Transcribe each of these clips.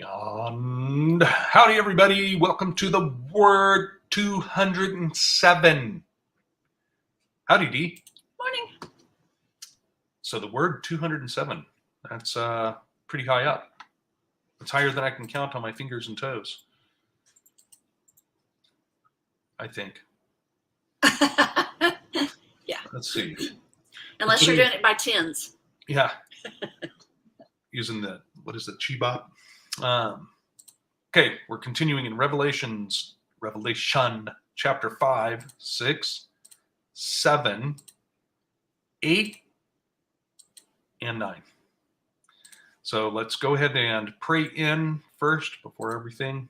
And howdy, everybody. Welcome to the Word 207. Howdy, Dee. Morning. So the Word 207, that's pretty high up. It's higher than I can count on my fingers and toes, I think. Yeah. Let's see. Unless you're doing it by tens. Yeah. Using the, what is it, Chibop? Okay, we're continuing in Revelation chapter 5, 6, 7, 8, and 9. So let's go ahead and pray in first before everything.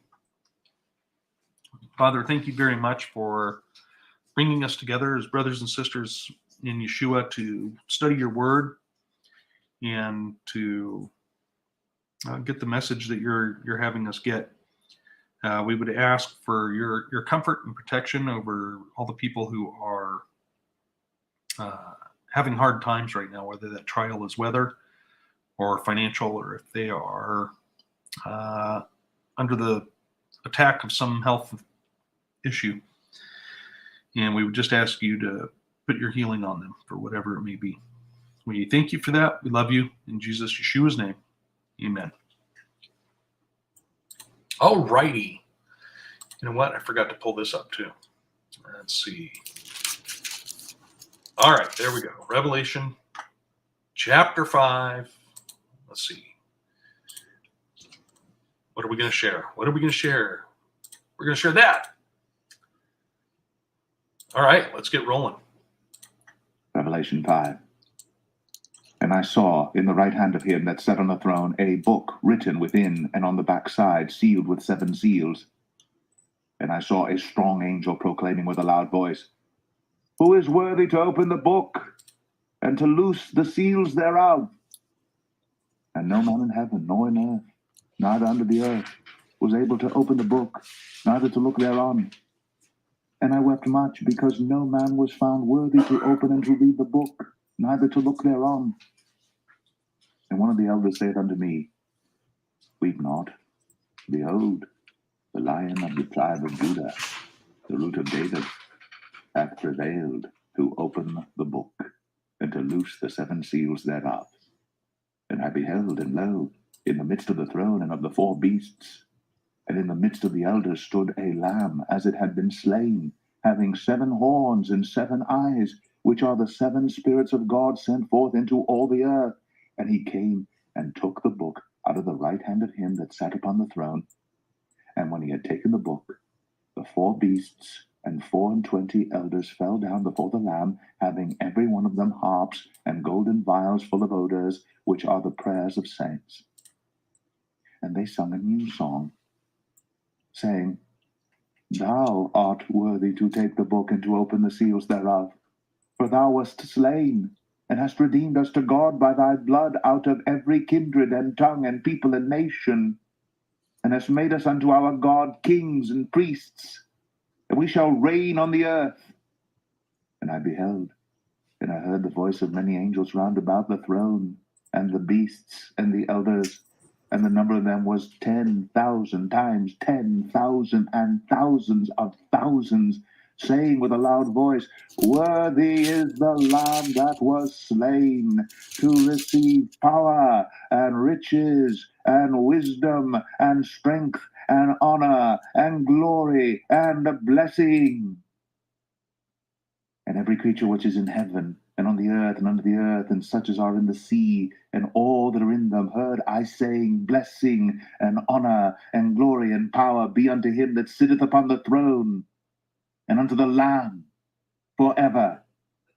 Father, thank you very much for bringing us together as brothers and sisters in Yeshua to study your word and to get the message that you're having us get. We would ask for your comfort and protection over all the people who are having hard times right now, whether that trial is weather or financial, or if they are under the attack of some health issue. And we would just ask you to put your healing on them for whatever it may be. We thank you for that. We love you. In Jesus Yeshua's name, amen. All righty. You know what? I forgot to pull this up too. Let's see. All right, there we go. Revelation chapter 5. Let's see. What are we going to share? What are we going to share? We're going to share that. All right, let's get rolling. Revelation 5. And I saw in the right hand of him that sat on the throne a book written within and on the backside, sealed with 7 seals. And I saw a strong angel proclaiming with a loud voice, Who is worthy to open the book and to loose the seals thereof? And no man in heaven, nor in earth, neither under the earth, was able to open the book, neither to look thereon. And I wept much, because no man was found worthy to open and to read the book, neither to look thereon. And one of the elders said unto me, Weep not. Behold, the Lion of the tribe of Judah, the root of David, hath prevailed to open the book, and to loose the 7 seals thereof. And I beheld, and lo, in the midst of the throne and of the 4 beasts, and in the midst of the elders stood a lamb, as it had been slain, having 7 horns and 7 eyes, which are the 7 spirits of God sent forth into all the earth. And he came and took the book out of the right hand of him that sat upon the throne. And when he had taken the book, the 4 beasts and 24 elders fell down before the Lamb, having every one of them harps and golden vials full of odors, which are the prayers of saints. And they sung a new song, saying, Thou art worthy to take the book and to open the seals thereof. For thou wast slain, and hast redeemed us to God by thy blood out of every kindred and tongue and people and nation, and hast made us unto our God kings and priests, and we shall reign on the earth. And I beheld, and I heard the voice of many angels round about the throne, and the beasts and the elders, and the number of them was 10,000 times 10,000 and thousands of thousands, saying with a loud voice, Worthy is the Lamb that was slain to receive power and riches and wisdom and strength and honor and glory and blessing. And every creature which is in heaven and on the earth and under the earth, and such as are in the sea, and all that are in them, heard I saying, Blessing and honor and glory and power be unto him that sitteth upon the throne, and unto the Lamb, forever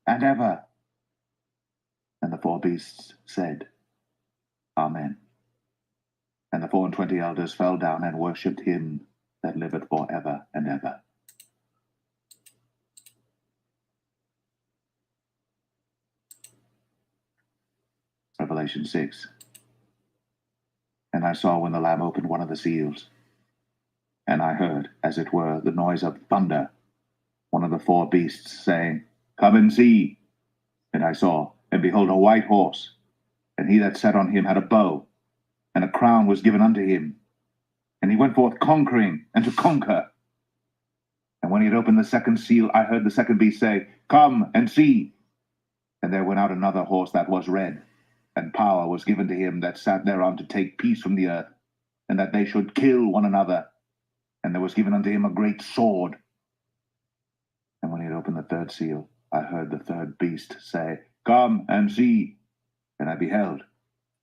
and ever. And the 4 beasts said, Amen. And the 24 elders fell down and worshipped him that liveth forever and ever. Revelation 6. And I saw when the Lamb opened one of the seals, and I heard, as it were, the noise of thunder, one of the 4 beasts saying, Come and see. And I saw, and behold, a white horse, and he that sat on him had a bow, and a crown was given unto him, And he went forth conquering and to conquer. And when he had opened the second seal, I heard the second beast say, Come and see. And there went out another horse that was red, and power was given to him that sat thereon to take peace from the earth, and that they should kill one another. And there was given unto him a great sword. And when he had opened the third seal, I heard the third beast say, Come and see. And I beheld,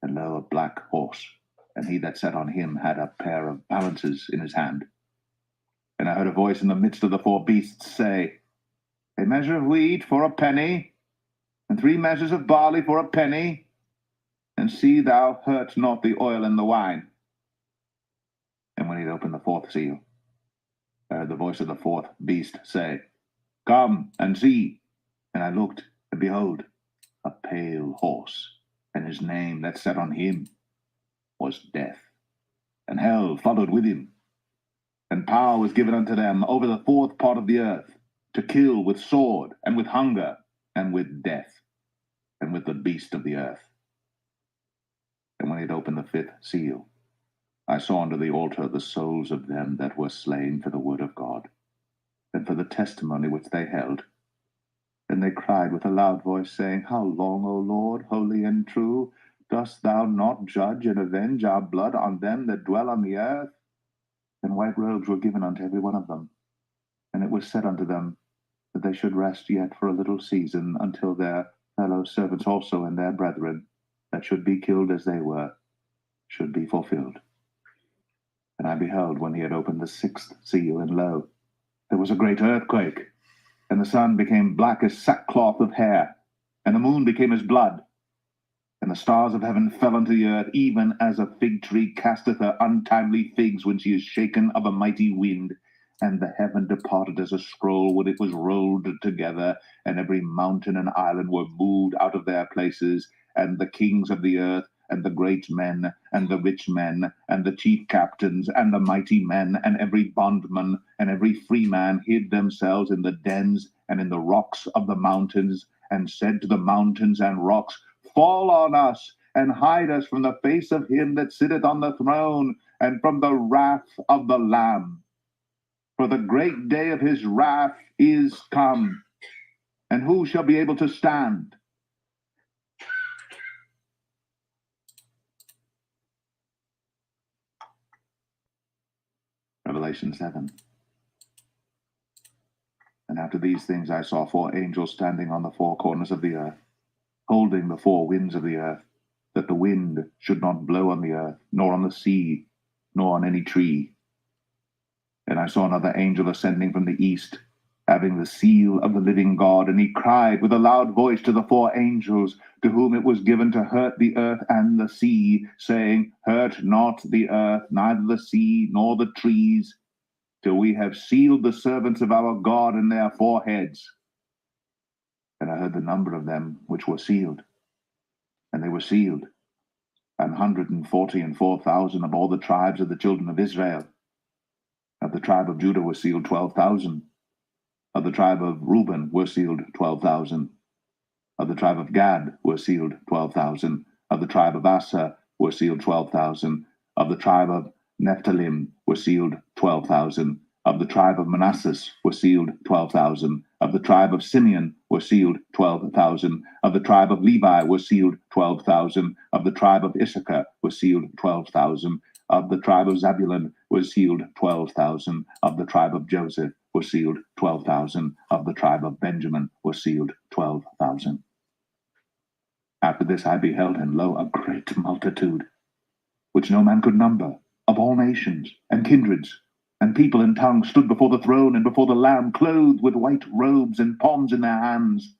and lo, a black horse, and he that sat on him had a pair of balances in his hand. And I heard a voice in the midst of the four beasts say, A measure of wheat for a penny, and 3 measures of barley for a penny, and see thou hurt not the oil and the wine. And when he had opened the fourth seal, I heard the voice of the fourth beast say, Come and see. And I looked, and behold, a pale horse, and his name that sat on him was Death. And hell followed with him. And power was given unto them over the fourth part of the earth, to kill with sword, and with hunger, and with death, and with the beast of the earth. And when he had opened the fifth seal, I saw under the altar the souls of them that were slain for the word of God, and for the testimony which they held. And they cried with a loud voice, saying, How long, O Lord, holy and true, dost thou not judge and avenge our blood on them that dwell on the earth? And white robes were given unto every one of them. And it was said unto them that they should rest yet for a little season, until their fellow servants also and their brethren, that should be killed as they were, should be fulfilled. And I beheld when he had opened the sixth seal, and lo, there was a great earthquake, and the sun became black as sackcloth of hair, and the moon became as blood, and the stars of heaven fell unto the earth, even as a fig tree casteth her untimely figs when she is shaken of a mighty wind. And the heaven departed as a scroll when it was rolled together, and every mountain and island were moved out of their places, and the kings of the earth, and the great men, and the rich men, and the chief captains, and the mighty men, and every bondman, and every free man hid themselves in the dens and in the rocks of the mountains, and said to the mountains and rocks, Fall on us, and hide us from the face of him that sitteth on the throne, and from the wrath of the Lamb. For the great day of his wrath is come, and who shall be able to stand? Revelation 7. And after these things I saw 4 angels standing on the 4 corners of the earth, holding the 4 winds of the earth, that the wind should not blow on the earth, nor on the sea, nor on any tree. And I saw another angel ascending from the east, having the seal of the living God, and he cried with a loud voice to the 4 angels, to whom it was given to hurt the earth and the sea, saying, Hurt not the earth, neither the sea, nor the trees, till we have sealed the servants of our God in their foreheads. And I heard the number of them which were sealed, and they were sealed, 144,000 of all the tribes of the children of Israel. Of the tribe of Judah were sealed 12,000. Of the tribe of Reuben were sealed 12,000. Of the tribe of Gad were sealed 12,000. Of the tribe of Asher were sealed 12,000. Of the tribe of Nephthalim were sealed 12,000. Of the tribe of Manasseh were sealed 12,000. Of the tribe of Simeon were sealed 12,000. Of the tribe of Levi were sealed 12,000. Of the tribe of Issachar were sealed 12,000. Of the tribe of Zabulon were sealed 12,000. Of the tribe of Joseph were sealed 12,000. Of the tribe of Benjamin were sealed 12,000. After this I beheld, and lo, a great multitude, which no man could number, of all nations, and kindreds, and people and tongues, stood before the throne and before the Lamb, clothed with white robes and palms in their hands,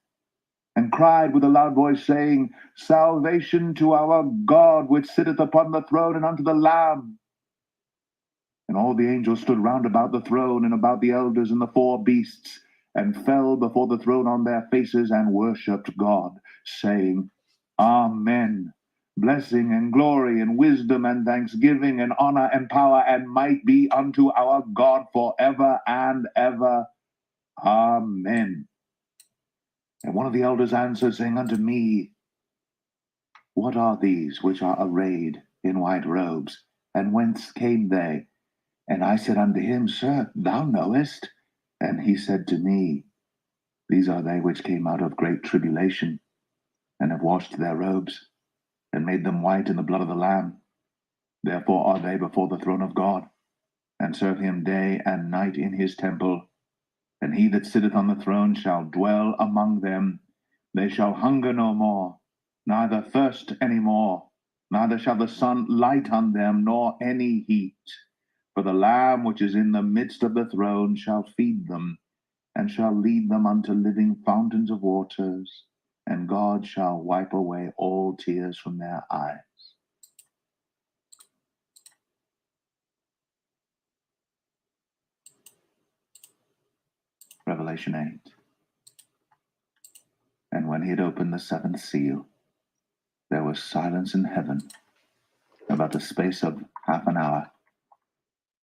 and cried with a loud voice, saying, Salvation to our God, which sitteth upon the throne, and unto the Lamb. And all the angels stood round about the throne, and about the elders and the 4 beasts, and fell before the throne on their faces, and worshipped God, saying, Amen. Blessing and glory and wisdom and thanksgiving and honor and power and might be unto our God forever and ever. Amen. And one of the elders answered, saying unto me, What are these which are arrayed in white robes, and whence came they? And I said unto him, Sir, thou knowest. And he said to me, These are they which came out of great tribulation, and have washed their robes, and made them white in the blood of the Lamb. Therefore are they before the throne of God, and serve him day and night in his temple. And he that sitteth on the throne shall dwell among them. They shall hunger no more, neither thirst any more, neither shall the sun light on them, nor any heat. For the Lamb which is in the midst of the throne shall feed them, and shall lead them unto living fountains of waters, and God shall wipe away all tears from their eyes. Revelation 8. And when he had opened the seventh seal, there was silence in heaven about the space of half an hour.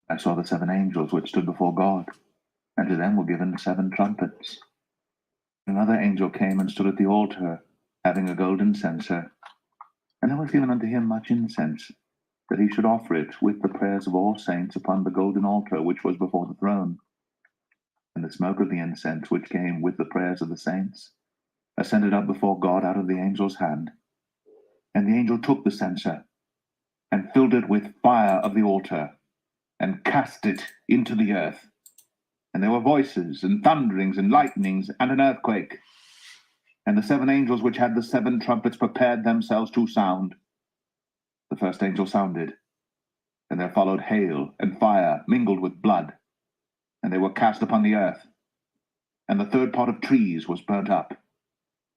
I saw the seven angels which stood before God, and to them were given seven trumpets. Another angel came and stood at the altar, having a golden censer, and there was given unto him much incense, that he should offer it with the prayers of all saints upon the golden altar which was before the throne. And the smoke of the incense which came with the prayers of the saints ascended up before God out of the angel's hand. And the angel took the censer, and filled it with fire of the altar, and cast it into the earth. And there were voices, and thunderings, and lightnings, and an earthquake. And the seven angels which had the seven trumpets prepared themselves to sound. The first angel sounded, and there followed hail and fire mingled with blood, and they were cast upon the earth. And the third part of trees was burnt up,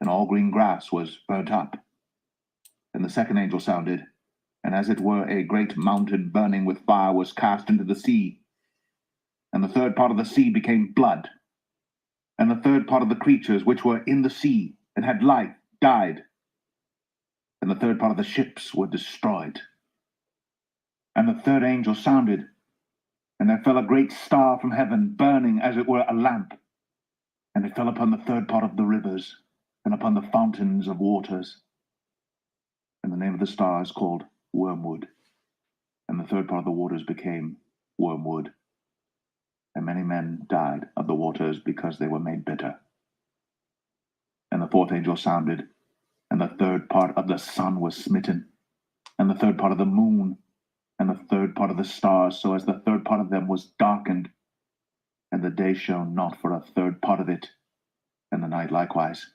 and all green grass was burnt up. And the second angel sounded, and as it were a great mountain burning with fire was cast into the sea. And the third part of the sea became blood. And the third part of the creatures which were in the sea and had life died. And the third part of the ships were destroyed. And the third angel sounded, and there fell a great star from heaven, burning as it were a lamp. And it fell upon the third part of the rivers, and upon the fountains of waters. And the name of the star is called Wormwood. And the third part of the waters became wormwood. And many men died of the waters because they were made bitter. And the fourth angel sounded, and the third part of the sun was smitten, and the third part of the moon, and the third part of the stars, so as the third part of them was darkened. And the day shone not for a third part of it, and the night likewise.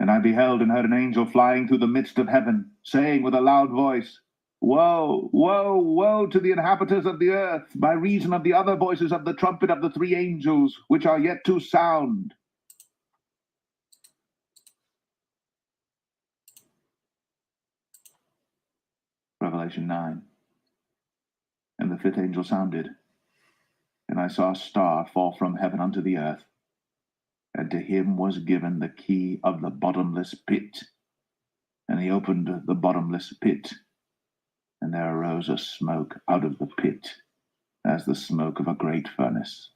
And I beheld and heard an angel flying through the midst of heaven, saying with a loud voice, Woe, woe, woe to the inhabitants of the earth, by reason of the other voices of the trumpet of the three angels, which are yet to sound. Revelation 9. And the fifth angel sounded, and I saw a star fall from heaven unto the earth, and to him was given the key of the bottomless pit. And he opened the bottomless pit, and there arose a smoke out of the pit, as the smoke of a great furnace.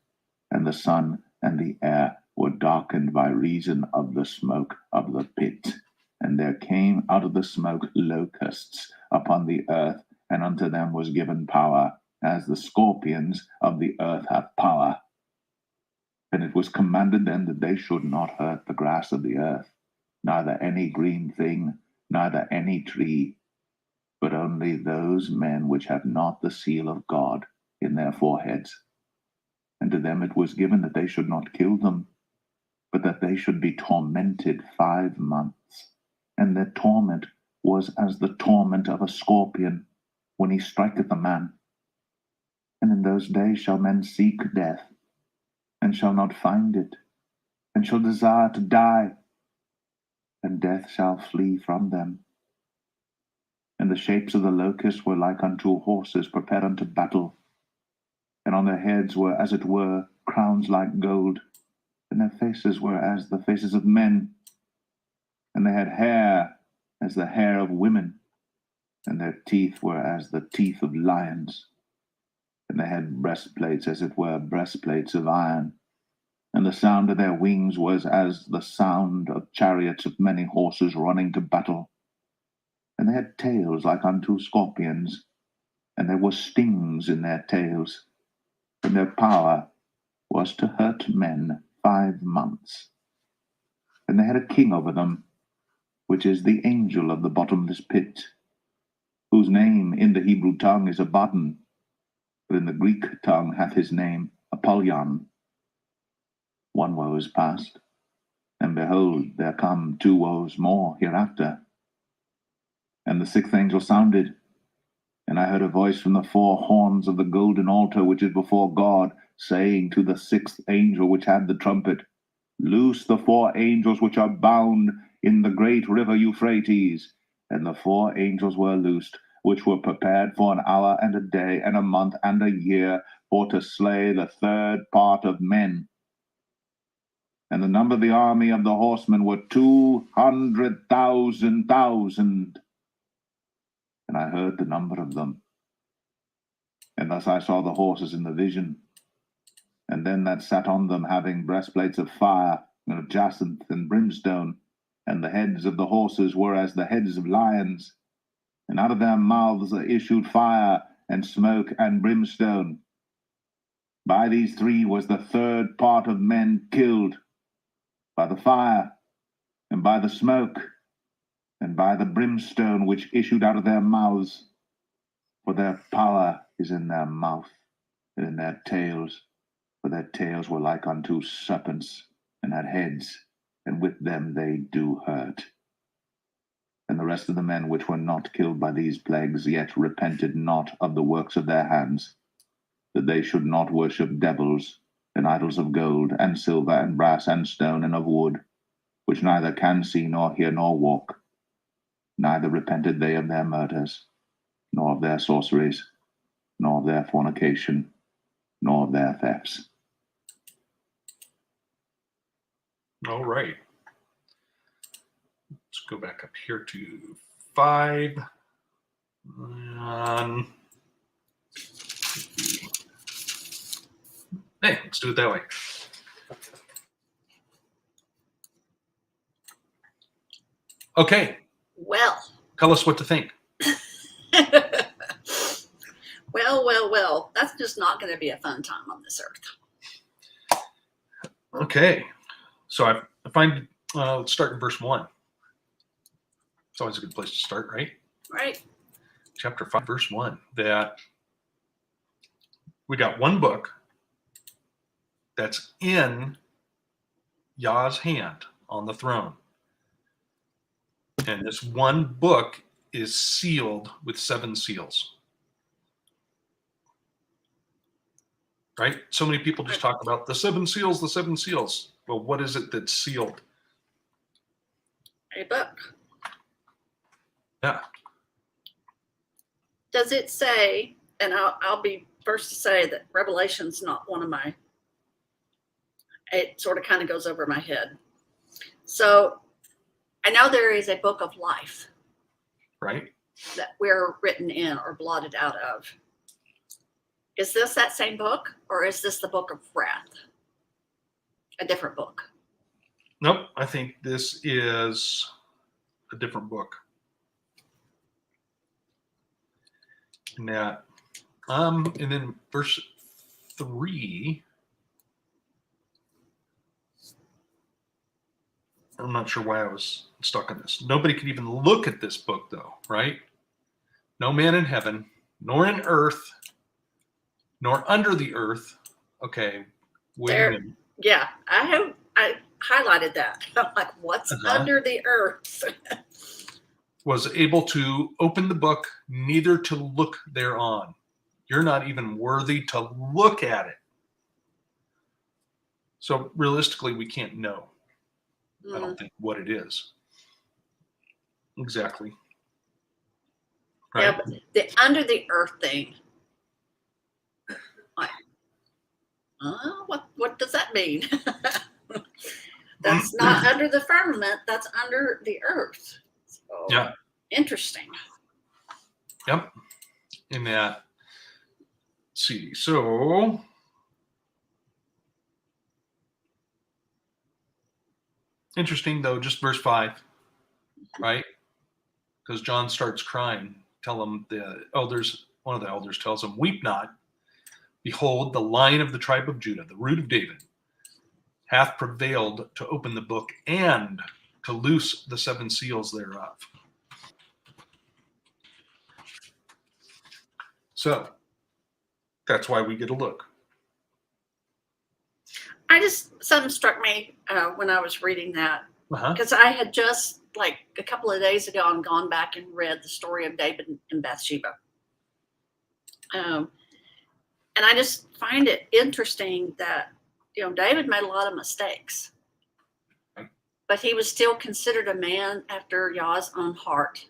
And the sun and the air were darkened by reason of the smoke of the pit. And there came out of the smoke locusts upon the earth, and unto them was given power, as the scorpions of the earth have power. And it was commanded them that they should not hurt the grass of the earth, neither any green thing, neither any tree, but only those men which have not the seal of God in their foreheads. And to them it was given that they should not kill them, but that they should be tormented 5 months. And their torment was as the torment of a scorpion when he striketh a man. And in those days shall men seek death, and shall not find it, and shall desire to die, and death shall flee from them. And the shapes of the locusts were like unto horses prepared unto battle, and on their heads were as it were crowns like gold, and their faces were as the faces of men, and they had hair as the hair of women, and their teeth were as the teeth of lions, and they had breastplates as it were breastplates of iron, and the sound of their wings was as the sound of chariots of many horses running to battle. And they had tails like unto scorpions, and there were stings in their tails, and their power was to hurt men 5 months. And they had a king over them, which is the angel of the bottomless pit, whose name in the Hebrew tongue is Abaddon, but in the Greek tongue hath his name Apollyon. One woe is past, and behold, there come 2 woes more hereafter. And the 6th angel sounded, and I heard a voice from the 4 horns of the golden altar which is before God, saying to the 6th angel which had the trumpet, Loose the 4 angels which are bound in the great river Euphrates. And the 4 angels were loosed, which were prepared for an hour and a day and a month and a year, for to slay the 3rd part of men. And the number of the army of the horsemen were 200,000. And I heard the number of them. And thus I saw the horses in the vision, and them that sat on them having breastplates of fire, and of jacinth and brimstone, and the heads of the horses were as the heads of lions, and out of their mouths issued fire, and smoke, and brimstone. By these 3 was the 3rd part of men killed, by the fire, and by the smoke, and by the brimstone which issued out of their mouths. For their power is in their mouth, and in their tails, for their tails were like unto serpents, and had heads, and with them they do hurt. And the rest of the men which were not killed by these plagues yet repented not of the works of their hands, that they should not worship devils, and idols of gold, and silver, and brass, and stone, and of wood, which neither can see, nor hear, nor walk. Neither repented they of their murders, nor of their sorceries, nor of their fornication, nor of their thefts. All right. Let's go back up here to 5. Hey, let's do it that way. Okay. Well. Tell us what to think. Well. That's just not going to be a fun time on this earth. Okay. So I find, let's start in verse 1. It's always a good place to start, right? Right. Chapter 5, verse 1. That we got one book that's in Yah's hand on the throne. And this one book is sealed with 7 seals. Right? So many people just talk about the 7 seals, the 7 seals. Well, what is it that's sealed? A book. Yeah. Does it say, and I'll be first to say that Revelation's not one of my, it sort of kind of goes over my head. So I know there is a book of life. Right? That we're written in or blotted out of. Is this that same book, or is this the book of wrath? A different book? Nope. I think this is a different book. And that, and then verse 3. I'm not sure why I was stuck on this. Nobody could even look at this book, though, right? No man in heaven, nor in earth, nor under the earth. Okay, wait a minute. Yeah, I highlighted that. I'm like, what's under the earth? Was able to open the book, neither to look thereon. You're not even worthy to look at it. So realistically, we can't know. I don't think what it is. Exactly. Right? Yeah, but the under the earth thing. Like, what does that mean? That's not under the firmament. That's under the earth. So, yeah. Interesting. Yep. In that, let's see. So interesting though, just verse 5, right? Because John starts crying. Tell him there's one of the elders tells him, "Weep not. Behold, the Lion of the tribe of Judah, the Root of David, hath prevailed to open the book and to loose the 7 seals thereof." So that's why we get a look. Something struck me when I was reading that, Uh-huh. because I had just like a couple of days ago and gone back and read the story of David and Bathsheba. And I just find it interesting that, David made a lot of mistakes, but he was still considered a man after Yah's own heart.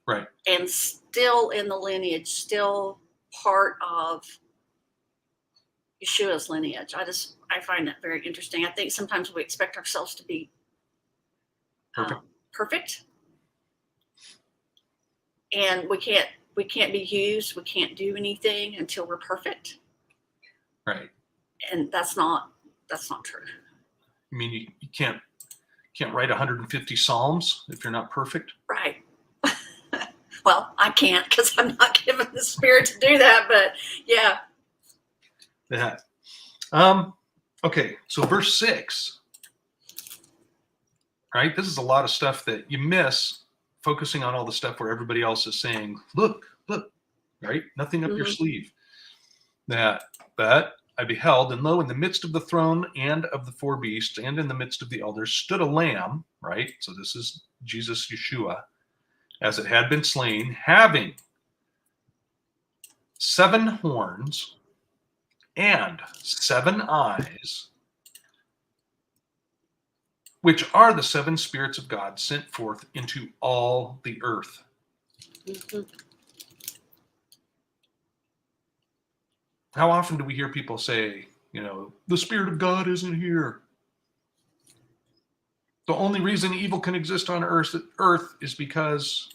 Right. And still in the lineage, still part of Yeshua's lineage. I find that very interesting. I think sometimes we expect ourselves to be perfect. And we can't be used. We can't do anything until we're perfect. Right. And that's not true. I mean, you can't write 150 Psalms if you're not perfect. Right. Well, I can't because I'm not given the Spirit to do that, but yeah. That. Okay, so verse 6, right? This is a lot of stuff that you miss, focusing on all the stuff where everybody else is saying, look, right? Nothing up your sleeve. But I beheld, and lo, in the midst of the throne and of the 4 beasts and in the midst of the elders stood a lamb, right? So this is Jesus, Yeshua, as it had been slain, having 7 horns and 7 eyes, which are the 7 spirits of God sent forth into all the earth. Mm-hmm. How often do we hear people say, the Spirit of God isn't here? The only reason evil can exist on earth is because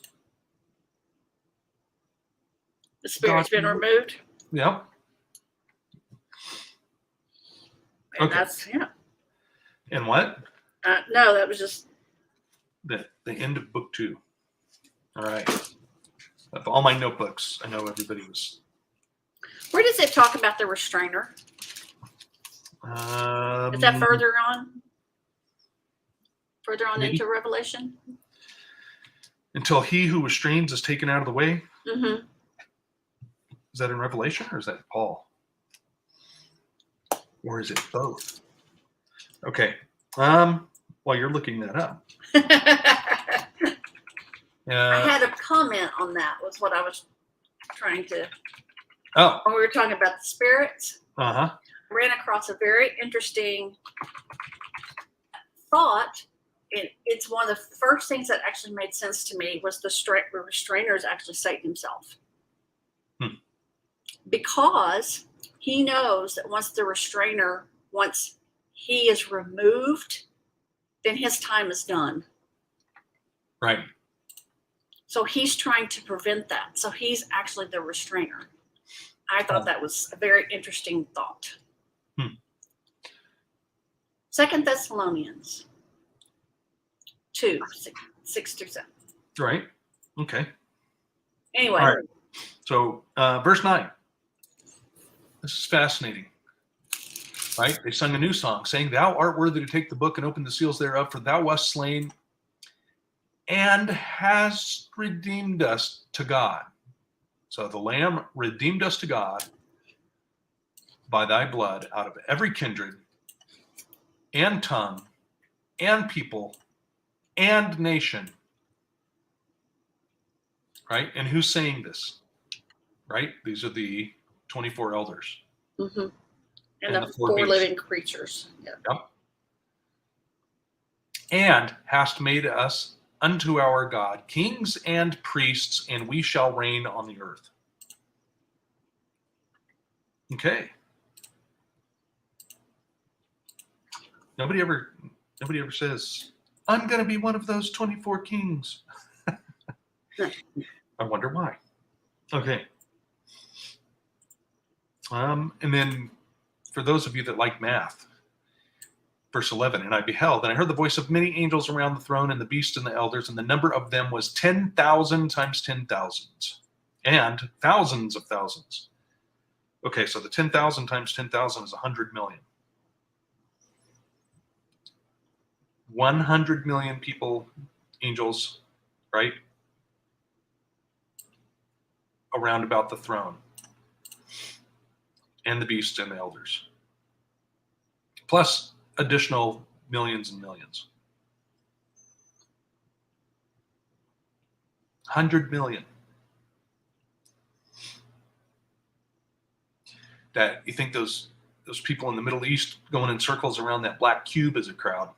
the Spirit's been removed. Yep. And Okay. that's, yeah. And what? No, that was just The end of book 2. All right. Of all my notebooks, I know everybody was. Where does it talk about the restrainer? Is that further on? Further on maybe. Into Revelation? Until he who restrains is taken out of the way. Mm-hmm. Is that in Revelation or is that Paul? Or is it both? Okay. While you're looking that up. I had a comment on that, was what I was trying to. Oh. When we were talking about the spirits. Uh-huh. I ran across a very interesting thought. It's one of the first things that actually made sense to me was the restrainer is actually Satan himself. Because he knows that once he is removed, then his time is done. Right. So he's trying to prevent that. So he's actually the restrainer. I thought that was a very interesting thought. 2 Thessalonians 2, 6 through 7. Right. Okay. Anyway. All right. So verse 9. This is fascinating. Right? They sung a new song saying, "Thou art worthy to take the book and open the seals thereof, for thou wast slain and hast redeemed us to God." So the Lamb redeemed us to God by thy blood out of every kindred and tongue and people and nation. Right? And who's saying this? Right? These are the 24 elders. Mm-hmm. And the 4 4 beasts. living creatures. Yeah. Yep. And hast made us unto our God kings and priests, and we shall reign on the earth. Okay. Nobody ever says, "I'm going to be one of those 24 kings." I wonder why. Okay. And then for those of you that like math, verse 11, "And I beheld, and I heard the voice of many angels around the throne and the beast and the elders, and the number of them was 10,000 times 10,000, and thousands of thousands. Okay, so the 10,000 times 10,000 is 100 million. 100 million people, angels, right? Around about the throne. And the beasts and the elders. Plus additional millions and millions. 100 million. That you think those people in the Middle East going in circles around that black cube is a crowd.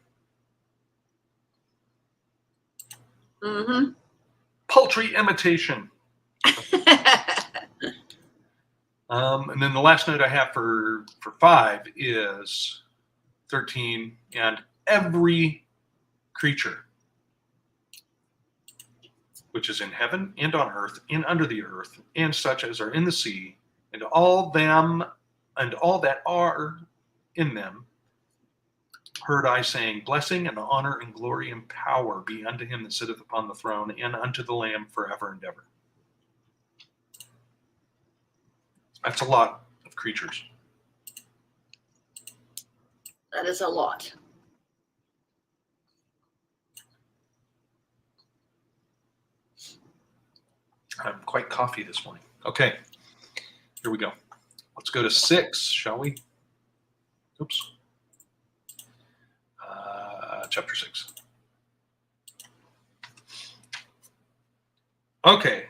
Mm-hmm. Paltry imitation. And then the last note I have for 5 is 13, and every creature which is in heaven and on earth and under the earth, and such as are in the sea, and all them and all that are in them, heard I saying, blessing and honor and glory and power be unto him that sitteth upon the throne and unto the Lamb forever and ever. That's a lot of creatures. That is a lot. I'm quite coffee this morning. Okay, here we go. Let's go to 6, shall we? Oops. Chapter 6. Okay,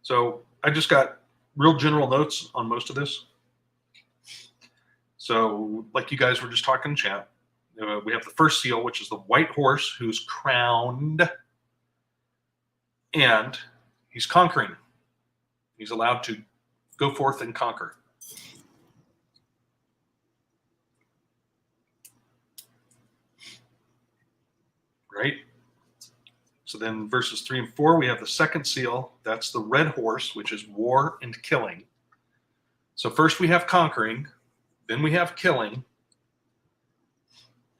so I just got real general notes on most of this. So, like you guys were just talking in chat, we have the first seal, which is the white horse who's crowned, and he's conquering. He's allowed to go forth and conquer. Right? So then verses 3 and 4, we have the second seal. That's the red horse, which is war and killing. So first we have conquering, then we have killing.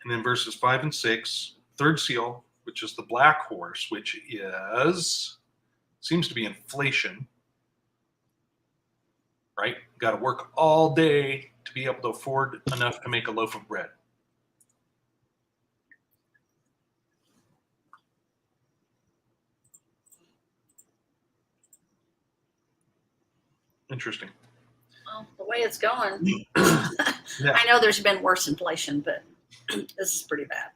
And then verses 5 and 6, third seal, which is the black horse, which seems to be inflation. Right? Got to work all day to be able to afford enough to make a loaf of bread. Interesting. Well, the way it's going, Yeah. I know there's been worse inflation, but this is pretty bad.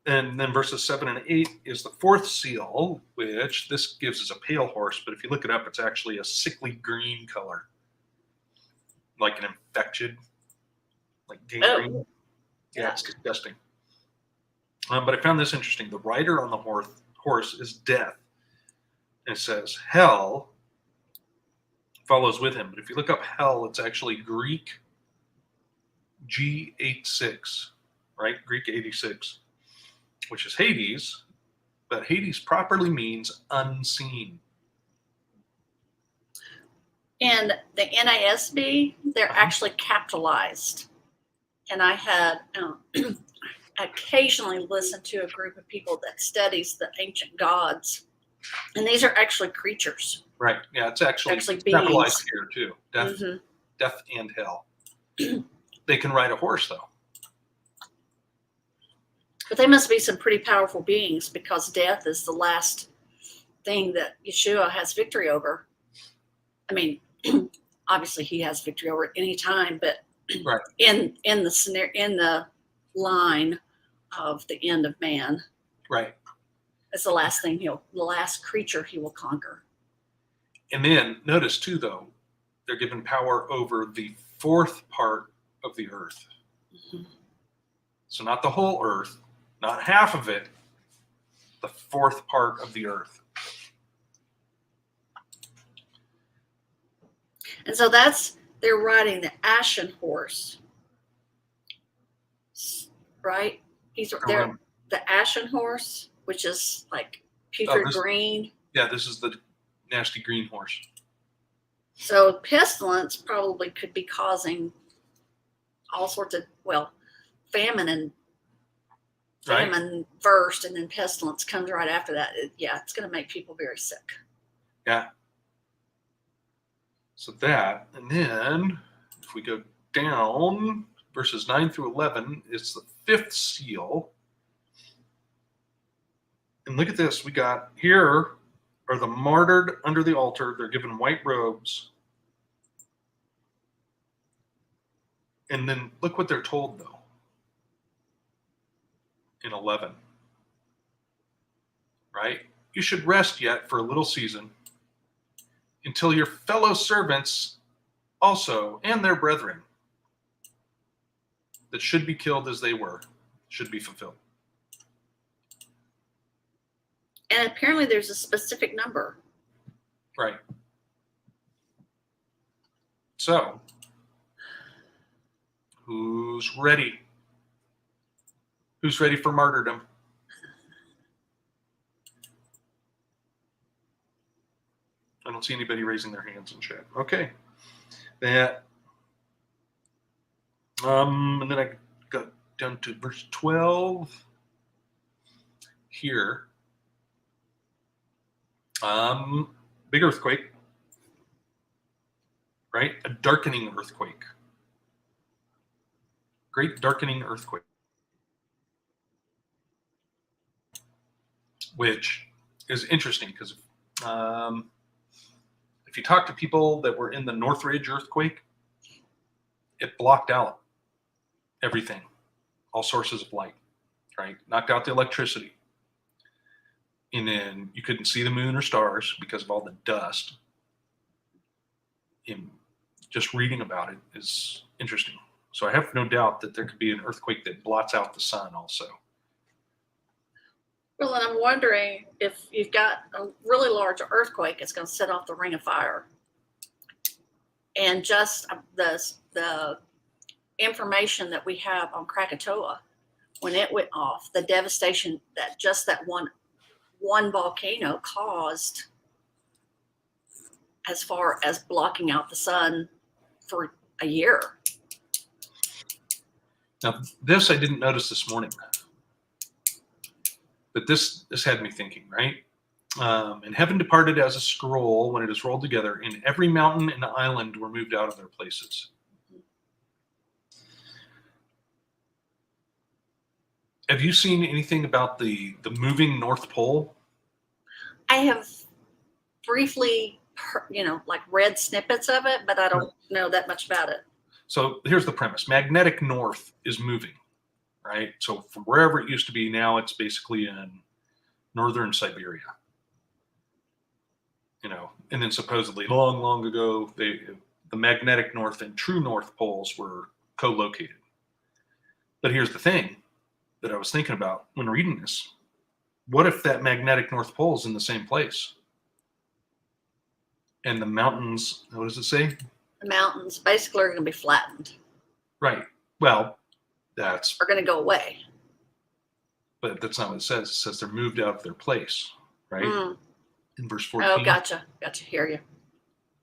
And then verses 7 and 8 is the fourth seal, which this gives us a pale horse, but if you look it up, it's actually a sickly green color, like an infected, like gangrene. Oh. Yeah, it's disgusting. But I found this interesting. The rider on the horse is death. And it says hell follows with him. But if you look up hell, it's actually Greek G86, right? Greek 86, which is Hades. But Hades properly means unseen. And the NASB, they're actually capitalized. And I had occasionally listened to a group of people that studies the ancient gods. And these are actually creatures. Right. Yeah, it's actually beings. capitalized here too. Death, Mhm. death and hell. They can ride a horse though. But they must be some pretty powerful beings, because death is the last thing that Yeshua has victory over. I mean, obviously he has victory over it any time, but Right. in the scenario, in the line of the end of man, Right. it's the last thing the last creature he will conquer. And then notice too, though, they're given power over the fourth part of the earth. Mm-hmm. So not the whole earth, not half of it, the fourth part of the earth. And so they're riding the ashen horse, right? They're the ashen horse, which is like putrid green. Yeah, this is the nasty green horse. So pestilence probably could be causing all sorts of, famine and Right. famine first, and then pestilence comes right after that. It's going to make people very sick. Yeah. So that, and then if we go down, verses 9 through 11, it's the fifth seal. And look at this. We got here are the martyred under the altar. They're given white robes. And then look what they're told, though, in 11. Right? You should rest yet for a little season until your fellow servants also and their brethren that should be killed as they were should be fulfilled. And apparently there's a specific number. Right. So, who's ready? Who's ready for martyrdom? I don't see anybody raising their hands in chat. Okay. That. And then I got down to verse 12 here. Big earthquake, right? A darkening earthquake. Great darkening earthquake. Which is interesting because if you talk to people that were in the Northridge earthquake, it blocked out everything, all sources of light, right? Knocked out the electricity. And then you couldn't see the moon or stars because of all the dust. And just reading about it is interesting. So I have no doubt that there could be an earthquake that blots out the sun also. Well, and I'm wondering if you've got a really large earthquake, it's going to set off the ring of fire. And just the information that we have on Krakatoa, when it went off, the devastation that just that one volcano caused, as far as blocking out the sun for a year. Now, this I didn't notice this morning, but this had me thinking, right? And heaven departed as a scroll when it is rolled together, and every mountain and island were moved out of their places. Have you seen anything about the moving North Pole? I have briefly, like read snippets of it, but I don't know that much about it. So here's the premise. Magnetic north is moving, right? So from wherever it used to be, now it's basically in northern Siberia. And then supposedly long, long ago, the magnetic north and true north poles were co-located. But here's the thing that I was thinking about when reading this. What if that magnetic north pole is in the same place? And the mountains, what does it say? The mountains basically are going to be flattened. Right. Well, are going to go away. But that's not what it says. It says they're moved out of their place, right? In verse 14. Oh, gotcha. Hear you.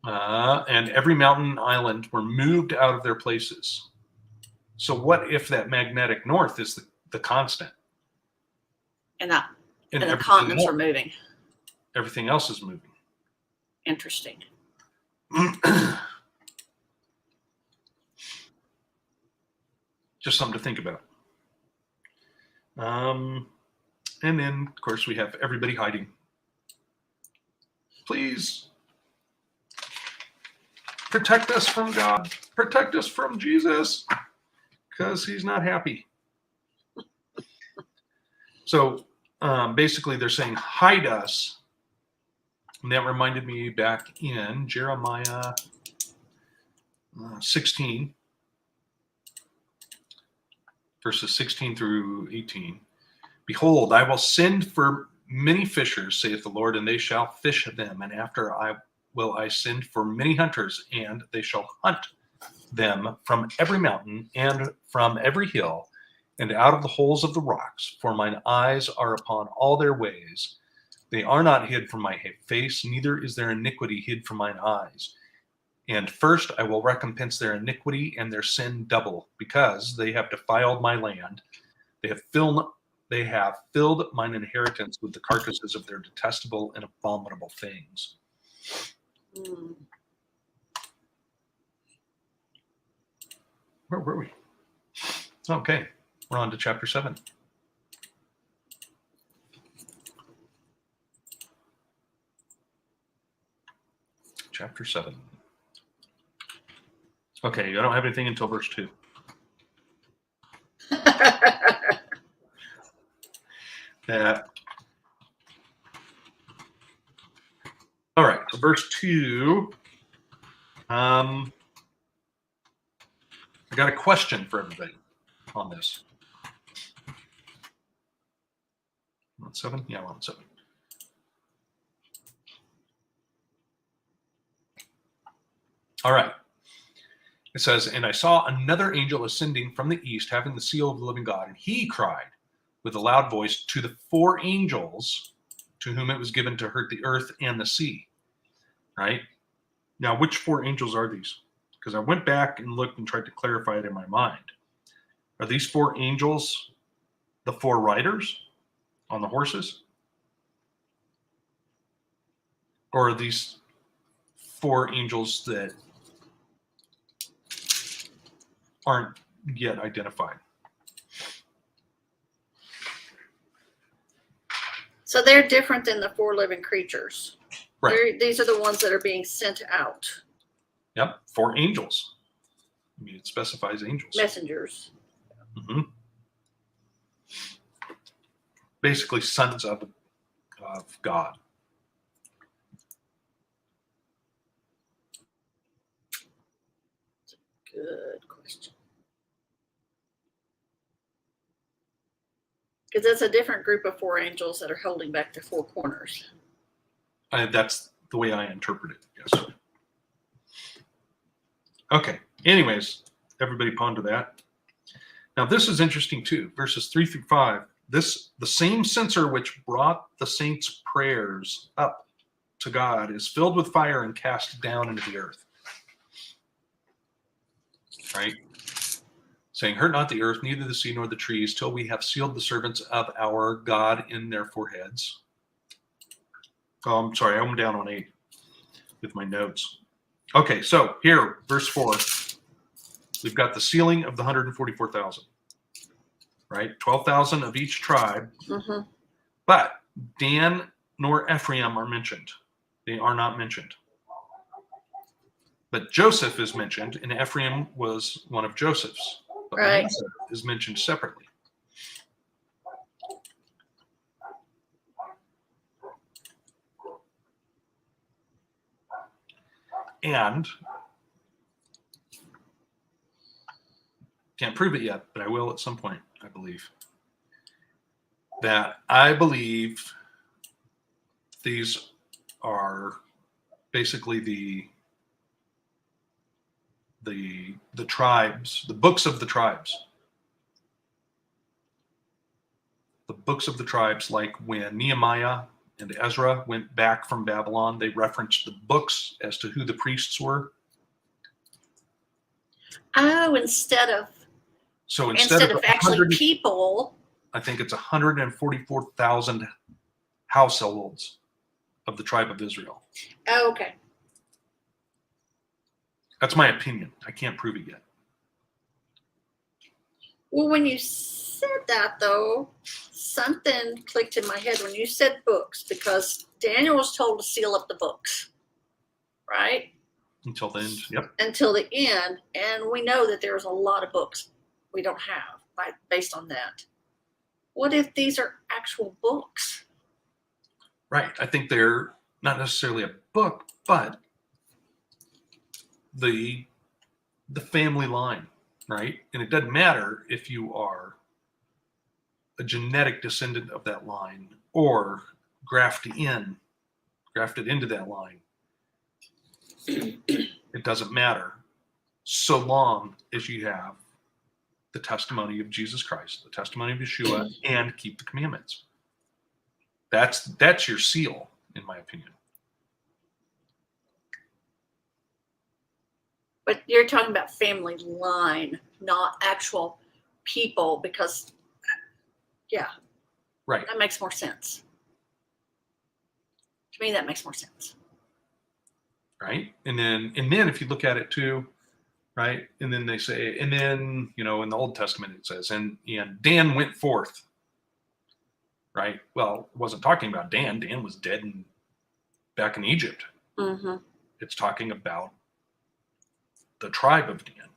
And every mountain and island were moved out of their places. So what if that magnetic north is the constant? And the continents are moving. Everything else is moving. Interesting. Just something to think about. And then, of course, we have everybody hiding. Please protect us from God. Protect us from Jesus, because he's not happy. So basically, they're saying, hide us. And that reminded me back in Jeremiah 16, verses 16 through 18. Behold, I will send for many fishers, saith the Lord, and they shall fish them. And after I send for many hunters, and they shall hunt them from every mountain and from every hill, and out of the holes of the rocks. For mine eyes are upon all their ways. They are not hid from my face, neither is their iniquity hid from mine eyes. And first I will recompense their iniquity and their sin double, because they have defiled my land. They they have filled mine inheritance with the carcasses of their detestable and abominable things. Mm. Where were we? Okay, we're on to chapter 7. Chapter 7. Okay, I don't have anything until verse 2. All right, so verse 2. I got a question for everybody on this. 7? Yeah, 7. All right. It says, and I saw another angel ascending from the east, having the seal of the living God, and he cried with a loud voice to the 4 angels to whom it was given to hurt the earth and the sea. Right? Now, which 4 angels are these? Because I went back and looked and tried to clarify it in my mind. Are these 4 angels the 4 riders on the horses? Or are these 4 angels that aren't yet identified? So they're different than the 4 living creatures. Right. These are the ones that are being sent out. Yep. 4 angels. I mean, it specifies angels. Messengers. Mm-hmm. Basically, sons of God. Good question. Because it's a different group of 4 angels that are holding back the 4 corners. That's the way I interpret it, yes. Okay. Anyways, everybody ponder that. Now, this is interesting too. Verses 3 through 5. The same censer which brought the saints' prayers up to God is filled with fire and cast down into the earth. Right? Saying, hurt not the earth, neither the sea nor the trees, till we have sealed the servants of our God in their foreheads. Oh, I'm sorry, I'm down on 8 with my notes. Okay, so here, verse 4, we've got the sealing of the 144,000, right? 12,000 of each tribe. Mm-hmm. But Dan nor Ephraim are mentioned. They are not mentioned. But Joseph is mentioned, and Ephraim was one of Joseph's. But Right. Manasseh is mentioned separately. And can't prove it yet, but I will at some point, I believe. I believe these are basically the tribes, the books of the tribes. The books of the tribes, like when Nehemiah and Ezra went back from Babylon, they referenced the books as to who the priests were. Oh, instead of actually 100, people. I think it's 144,000 households of the tribe of Israel. Oh, okay. That's my opinion. I can't prove it yet. Well, when you said that, though, something clicked in my head when you said books, because Daniel was told to seal up the books, right? Until the end. Yep. Until the end. And we know that there's a lot of books we don't have based on that. What if these are actual books? Right. I think they're not necessarily a book, but the family line, right? And it doesn't matter if you are a genetic descendant of that line or grafted into that line. It doesn't matter so long as you have the testimony of Jesus Christ, the testimony of Yeshua, and keep the commandments. That's your seal, in my opinion. But you're talking about family line, not actual people, because, yeah. Right. That makes more sense. To me, that makes more sense. Right. And then if you look at it too, right, and then they say, and then, in the Old Testament it says, and Dan went forth. Right. Well, it wasn't talking about Dan. Dan was dead back in Egypt. Mm-hmm. It's talking about the tribe of Dan.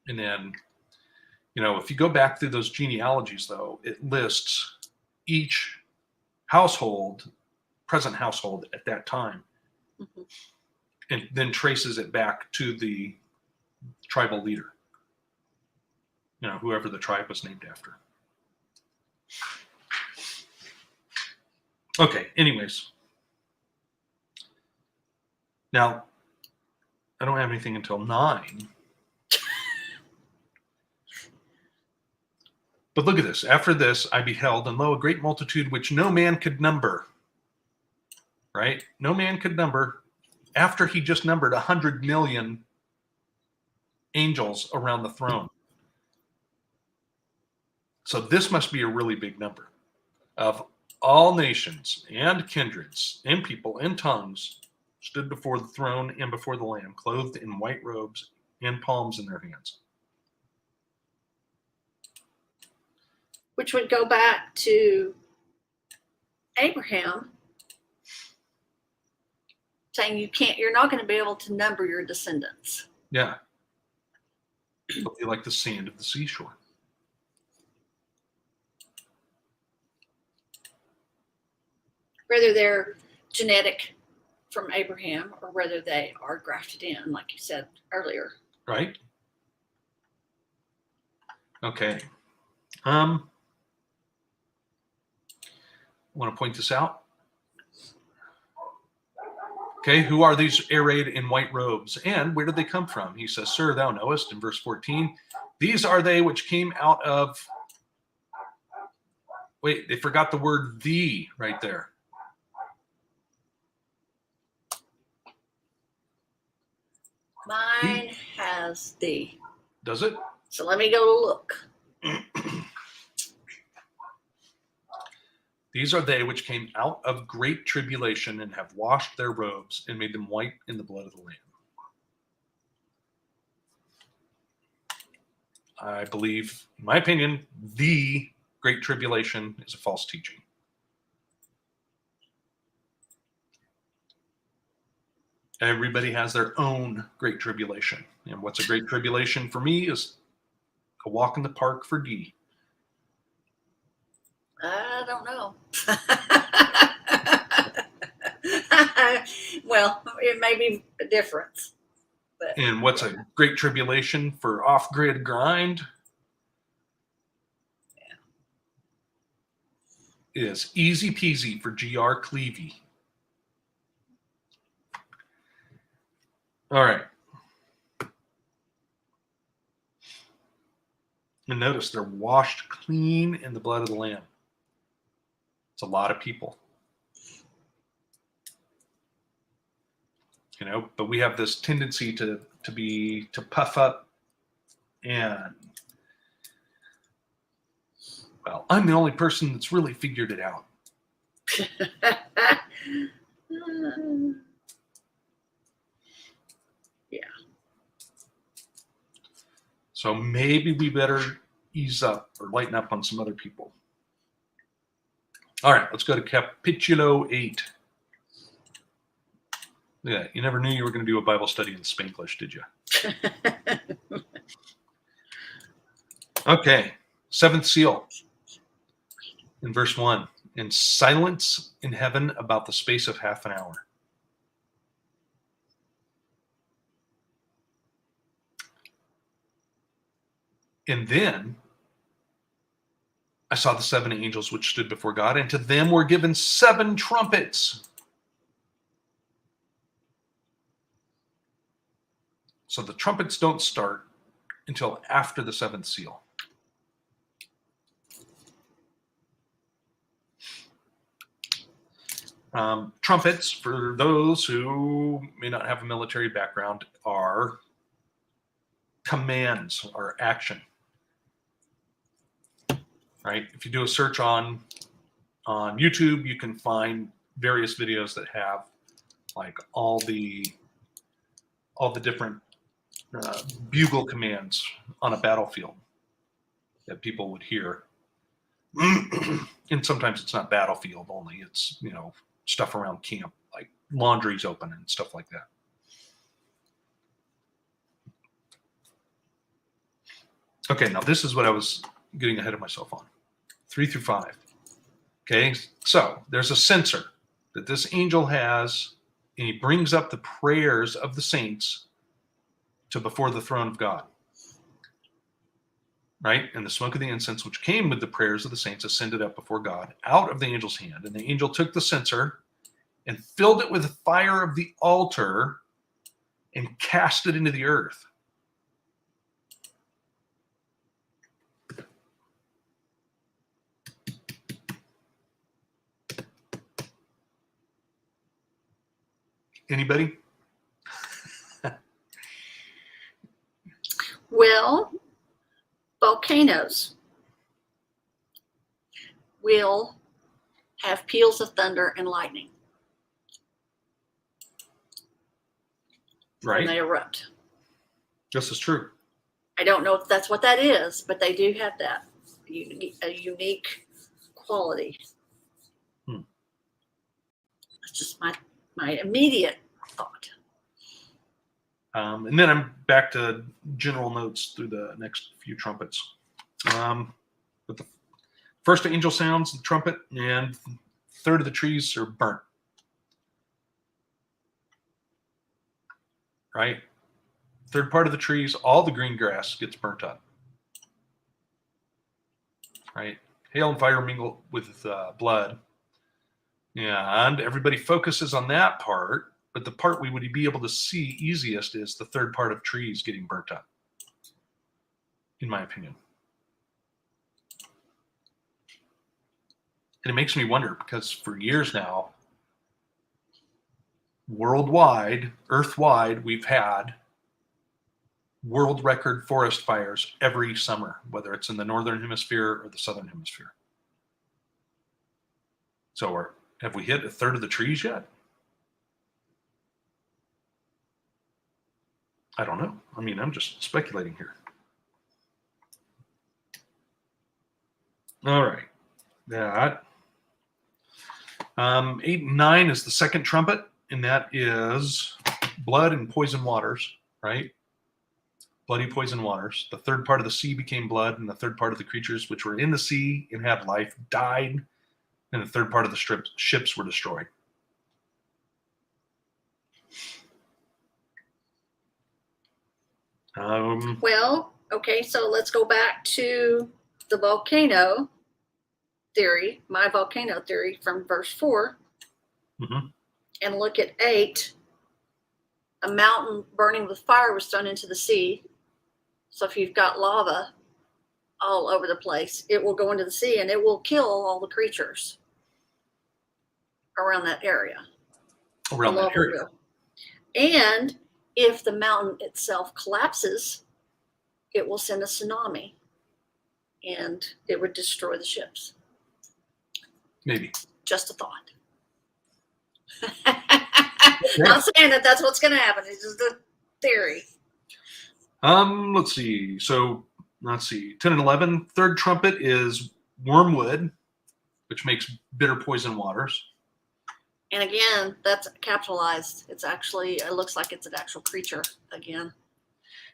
And then, if you go back through those genealogies, though, it lists each present household at that time, Mm-hmm. and then traces it back to the tribal leader, whoever the tribe was named after. Okay, anyways. Now, I don't have anything until 9. But look at this. After this, I beheld, and lo, a great multitude which no man could number. Right? No man could number. After he just numbered 100 million angels around the throne. So this must be a really big number of all nations and kindreds and people and tongues stood before the throne and before the Lamb, clothed in white robes and palms in their hands. Which would go back to Abraham saying you're not going to be able to number your descendants. Yeah. They'll be like the sand of the seashore. Whether they're genetic from Abraham or whether they are grafted in, like you said earlier. Right? Okay. I want to point this out. Okay, who are these arrayed in white robes, and where did they come from? He says, Sir, thou knowest, in verse 14, these are they which came out of... Wait, they forgot the word "the" right there. Mine has the. Does it? So let me go look. These are they which came out of great tribulation and have washed their robes and made them white in the blood of the Lamb. I believe, in my opinion, the Great Tribulation is a false teaching. Everybody has their own Great Tribulation. And what's a Great Tribulation for me is a walk in the park for D. I don't know. Well, it may be a difference. But And what's a Great Tribulation for off-grid grind? Is easy peasy for G.R. Cleavey. All right. And notice they're washed clean in the blood of the Lamb. It's a lot of people. But we have this tendency to puff up and, well, I'm the only person that's really figured it out. Yeah. So maybe we better ease up or lighten up on some other people. All right, let's go to Capitulo 8. Yeah, you never knew you were going to do a Bible study in Spanglish, did you? Okay, 7th seal. In verse 1, and silence in heaven about the space of half an hour. And then I saw the 7 angels which stood before God, and to them were given 7 trumpets. So the trumpets don't start until after the 7th seal. Trumpets, for those who may not have a military background, are commands or action. right? If you do a search on YouTube, you can find various videos that have like all the different bugle commands on a battlefield that people would hear. And sometimes it's not battlefield only, it's, you know, stuff around camp, like laundry's open and stuff like that. Okay, now this is what I was getting ahead of myself on. 3 through 5. Okay, so there's a censer that this angel has, and he brings up the prayers of the saints to before the throne of God. Right? And the smoke of the incense which came with the prayers of the saints ascended up before God out of the angel's hand. And the angel took the censer and filled it with the fire of the altar and cast it into the earth. Anybody? Well, volcanoes will have peals of thunder and lightning when Right? they erupt. This is true. I don't know if that's what that is, but they do have that a unique quality. That's just my immediate thought. And then I'm back to general notes through the next few trumpets. But the first angel sounds the trumpet, and a third of the trees are burnt. Right? Third part of the trees, all the green grass gets burnt up. Right? Hail and fire mingle with blood. And everybody focuses on that part, but the part we would be able to see easiest is the third part of trees getting burnt up, in my opinion. And it makes me wonder, because for years now, worldwide, earth-wide, we've had world record forest fires every summer, whether it's in the northern hemisphere or the southern hemisphere. So have we hit a third of the trees yet? I don't know. I mean, I'm just speculating here. All right. That. 8 and 9 is the second trumpet, and that is blood and poison waters, right? Bloody poison waters. The third part of the sea became blood, and the third part of the creatures which were in the sea and had life died, and the third part of the ships were destroyed. Well, okay, so let's go back to the volcano theory, my volcano theory from verse 4, and look at 8. A mountain burning with fire was thrown into the sea. So if you've got lava all over the place, it will go into the sea and it will kill all the creatures around that area. Around that area. And if the mountain itself collapses, it will send a tsunami and it would destroy the ships. Maybe. Just a thought. Not saying that that's what's going to happen. It's just a theory. Let's see. So, 10 and 11. Third trumpet is wormwood, which makes bitter poison waters. And again, that's capitalized. It's actually, it looks like it's an actual creature again.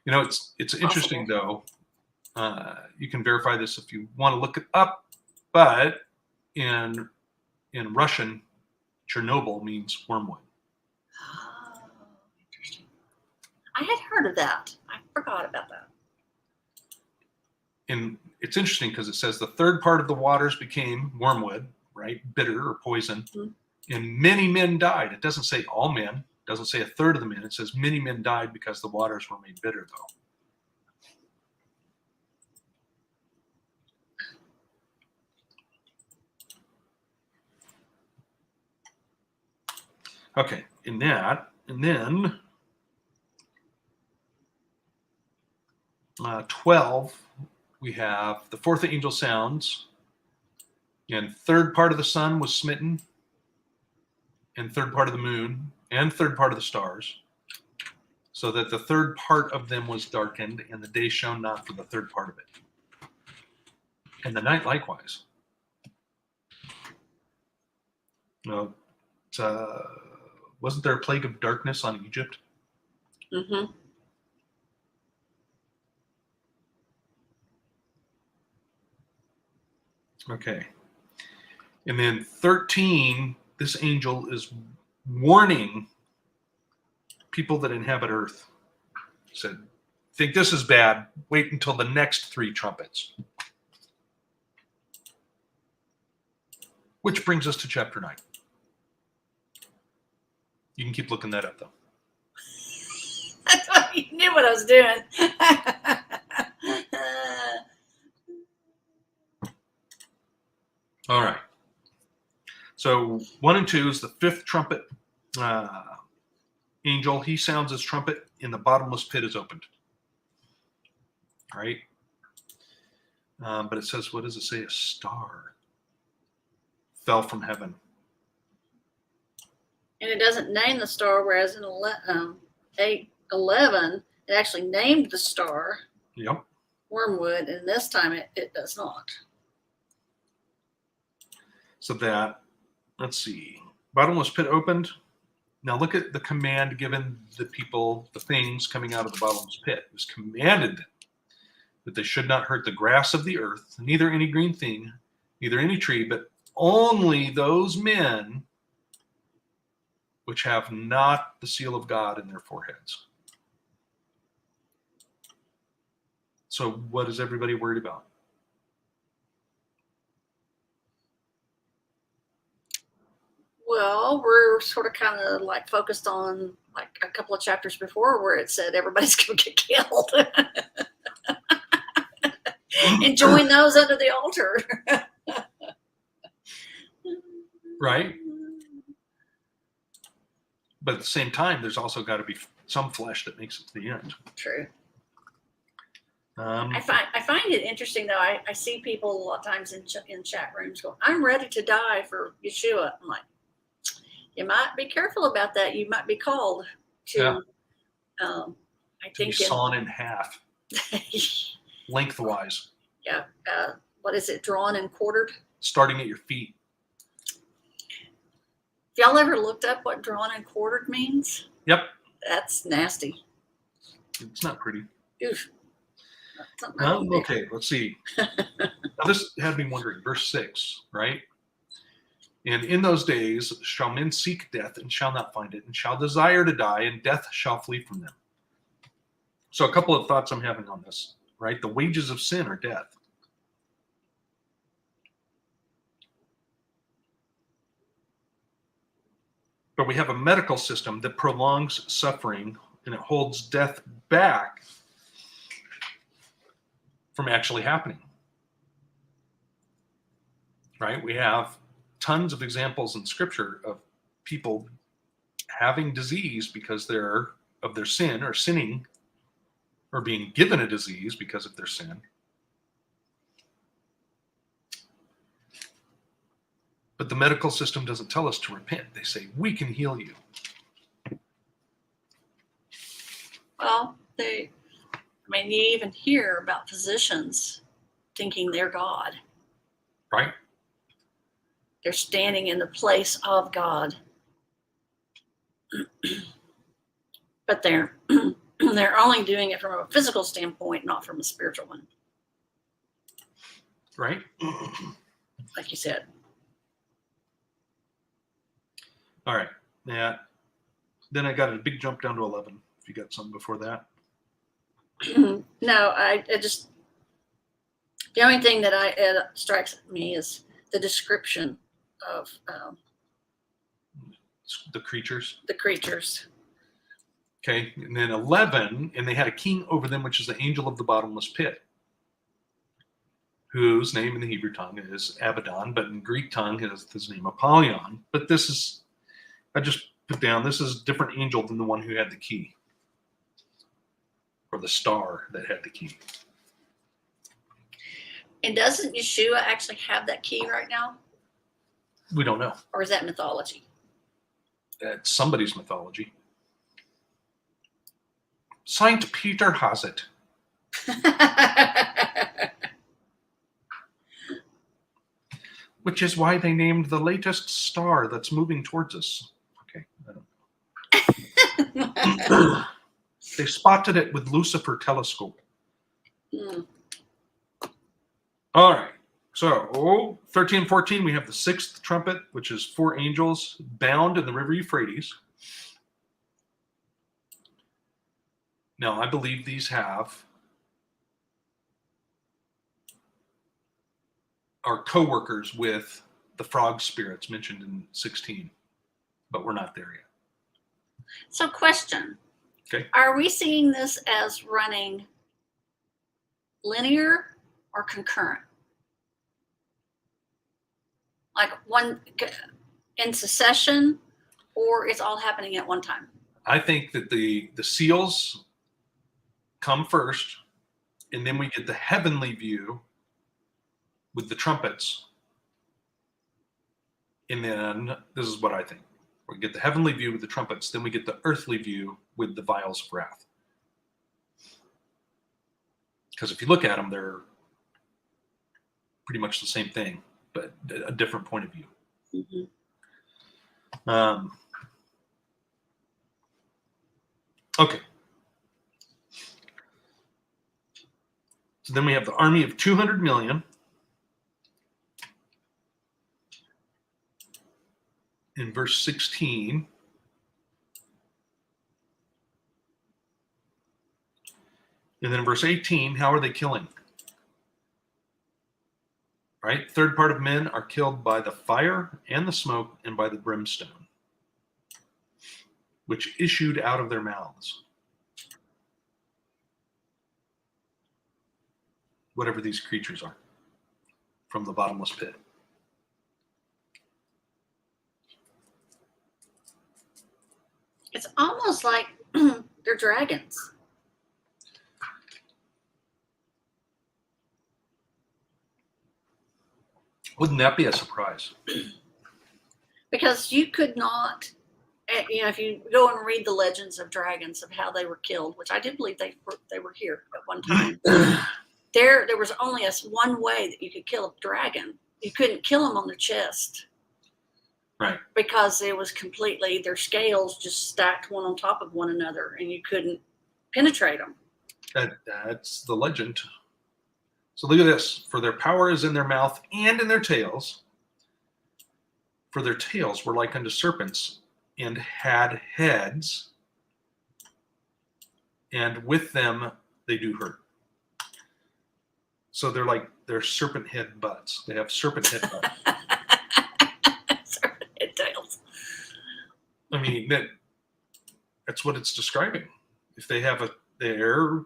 You know, it's interesting though. You can verify this if you want to look it up, but in Russian, Chernobyl means wormwood. Oh, interesting. I had heard of that. I forgot about that. And it's interesting because it says the third part of the waters became wormwood, right? Bitter or poison. Mm-hmm. And many men died. It doesn't say all men. It doesn't say a third of the men. It says many men died because the waters were made bitter, though. Okay, and then 12, we have the fourth angel sounds, And third part of the sun was smitten, and third part of the moon, and third part of the stars, so that the third part of them was darkened, and the day shone not for the third part of it. And the night likewise. No, wasn't there a plague of darkness on Egypt? Mm-hmm. Okay. And then 13, this angel is warning people that inhabit earth. He said, think this is bad, wait until the next 3 trumpets. Which brings us to chapter 9. You can keep looking that up, though. I thought you knew what I was doing. All right. So 1 and 2 is the 5th trumpet. Angel, he sounds his trumpet, and the bottomless pit is opened. All right. But it says, what does it say? A star fell from heaven. And it doesn't name the star, whereas in 8:11, it actually named the star, Yep. Wormwood, and this time it does not. So that, let's see, bottomless pit opened. Now look at the command given the people, the things coming out of the bottomless pit. It was commanded them that they should not hurt the grass of the earth, neither any green thing, neither any tree, but only those men which have not the seal of God in their foreheads. So what is everybody worried about? Well, we're sort of kind of like focused on like a couple of chapters before where it said everybody's going to get killed. And join those under the altar. Right? But at the same time, there's also got to be some flesh that makes it to the end. True. I find it interesting though. I see people a lot of times in chat rooms go, "I'm ready to die for Yeshua." I'm like, you might be careful about that. You might be called to. I to think be sawn in half, lengthwise, yeah. What is it? Drawn and quartered. starting at your feet. Y'all ever looked up what drawn and quartered means? Yep. That's nasty. It's not pretty. Oof. Something I won't do. Okay, let's see. Now this had me wondering, verse 6, right? And in those days shall men seek death and shall not find it, and shall desire to die, and death shall flee from them. So a couple of thoughts I'm having on this, right? The wages of sin are death. But we have a medical system that prolongs suffering, and it holds death back from actually happening. Right? We have tons of examples in scripture of people having disease because of their sin, or sinning, or being given a disease because of their sin. But the medical system doesn't tell us to repent. They say, we can heal you. Well, you even hear about physicians thinking they're God. Right? They're standing in the place of God. But they're only doing it from a physical standpoint, not from a spiritual one. Right? Like you said. All right. Yeah. Then I got a big jump down to 11. If you got something before that. No, I just, the only thing that strikes me is the description of The creatures. the creatures. Okay. And then 11, and they had a king over them, which is the angel of the bottomless pit, whose name in the Hebrew tongue is Abaddon, but in Greek tongue is his name Apollyon. But this is, I just put down, this is a different angel than the one who had the key, or the star that had the key. And doesn't Yeshua actually have that key right now? We don't know. Or is that mythology? It's somebody's mythology. Saint Peter has it. Which is why they named the latest star that's moving towards us. Okay, I don't know. They spotted it with Lucifer telescope. Hmm. All right. So 13 and 14, we have the sixth trumpet, which is 4 angels bound in the river Euphrates. Now, I believe these are co-workers with the frog spirits mentioned in 16, but we're not there yet. So, question. Okay. Are we seeing this as running linear or concurrent? Like one in succession, or it's all happening at one time? I think that the seals come first, and then we get the heavenly view with the trumpets. And then this is what I think. We get the heavenly view with the trumpets, then we get the earthly view with the vials of wrath. Because if you look at them, they're pretty much the same thing, but a different point of view. Mm-hmm. Okay. So then we have the army of 200 million. In verse 16. And then in verse 18, how are they killing? Right? Third part of men are killed by the fire and the smoke and by the brimstone, which issued out of their mouths. Whatever these creatures are from the bottomless pit. It's almost like they're dragons. Wouldn't that be a surprise? Because you could not, if you go and read the legends of dragons of how they were killed, which I do believe they were here at one time. there was only one way that you could kill a dragon. You couldn't kill them on their chest. Right. Because it was completely, their scales just stacked one on top of one another and you couldn't penetrate them. That's the legend. So look at this. For their power is in their mouth and in their tails. For their tails were like unto serpents and had heads, and with them they do hurt. So they're serpent head butts. They have serpent head butts. Serpent head tails. I mean, that's what it's describing. If they have the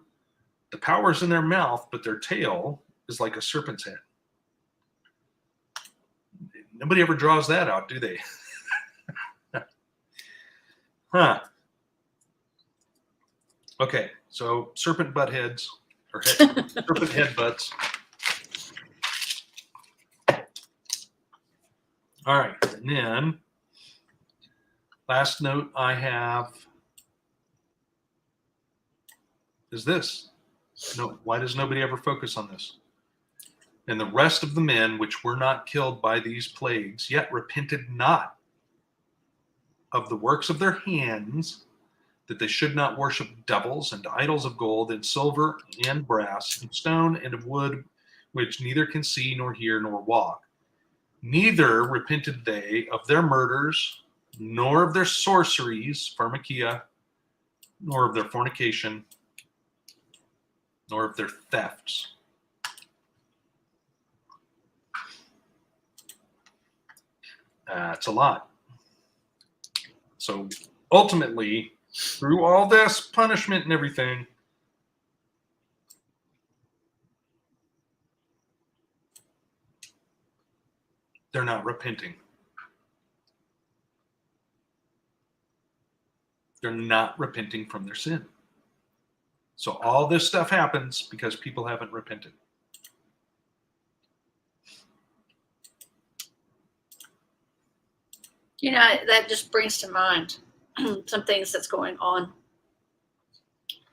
power's in their mouth, but their tail is like a serpent's head. Nobody ever draws that out, do they? Huh. Okay, so serpent butt heads, or serpent head butts. All right, and then last note I have is this. No, why does nobody ever focus on this? And the rest of the men which were not killed by these plagues yet repented not of the works of their hands, that they should not worship devils and idols of gold and silver and brass and stone and of wood, which neither can see nor hear nor walk. Neither repented they of their murders, nor of their sorceries, pharmakia, nor of their fornication, nor of their thefts. It's a lot. So ultimately, through all this punishment and everything, they're not repenting. They're not repenting from their sin. So all this stuff happens because people haven't repented. You know, that just brings to mind some things that's going on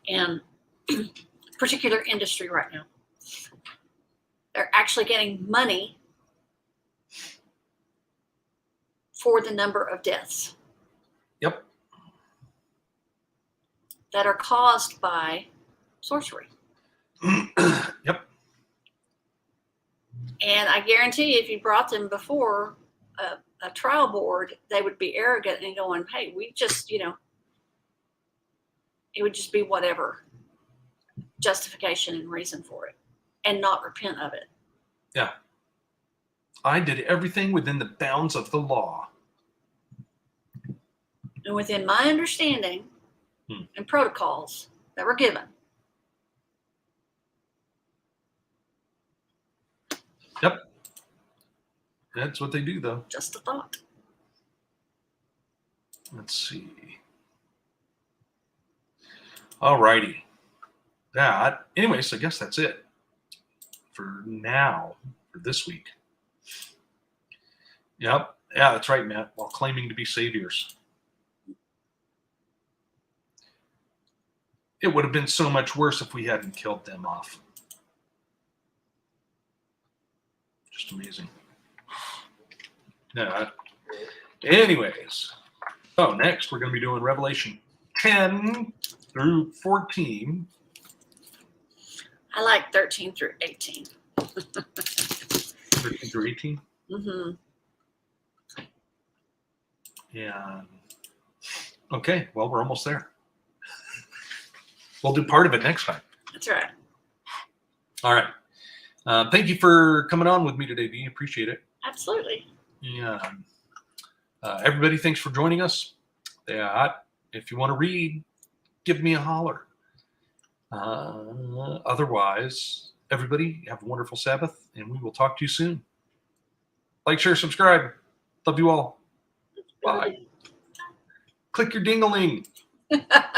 in a particular industry right now. They're actually getting money for the number of deaths. Yep. That are caused by sorcery. Yep. And I guarantee if you brought them before a trial board, they would be arrogant and going, hey, we just, it would just be whatever justification and reason for it and not repent of it. Yeah. I did everything within the bounds of the law. And within my understanding and protocols that were given. Yep. That's what they do, though. Just a thought. Let's see. All righty. That. Anyways, I guess that's it for now, for this week. Yep. Yeah, that's right, Matt. While claiming to be saviors. It would have been so much worse if we hadn't killed them off. Just amazing. Yeah. Anyways. So next we're going to be doing Revelation 10 through 14. I like 13 through 18. 13 through 18. Mm-hmm. And okay, well, we're almost there. We'll do part of it next time. That's right. All right. Thank you for coming on with me today, Dee. Appreciate it. Absolutely. Yeah. Everybody, thanks for joining us. Yeah, if you want to read, give me a holler. Otherwise, everybody, have a wonderful Sabbath, and we will talk to you soon. Like, share, subscribe. Love you all. Bye. Click your ding-a-ling.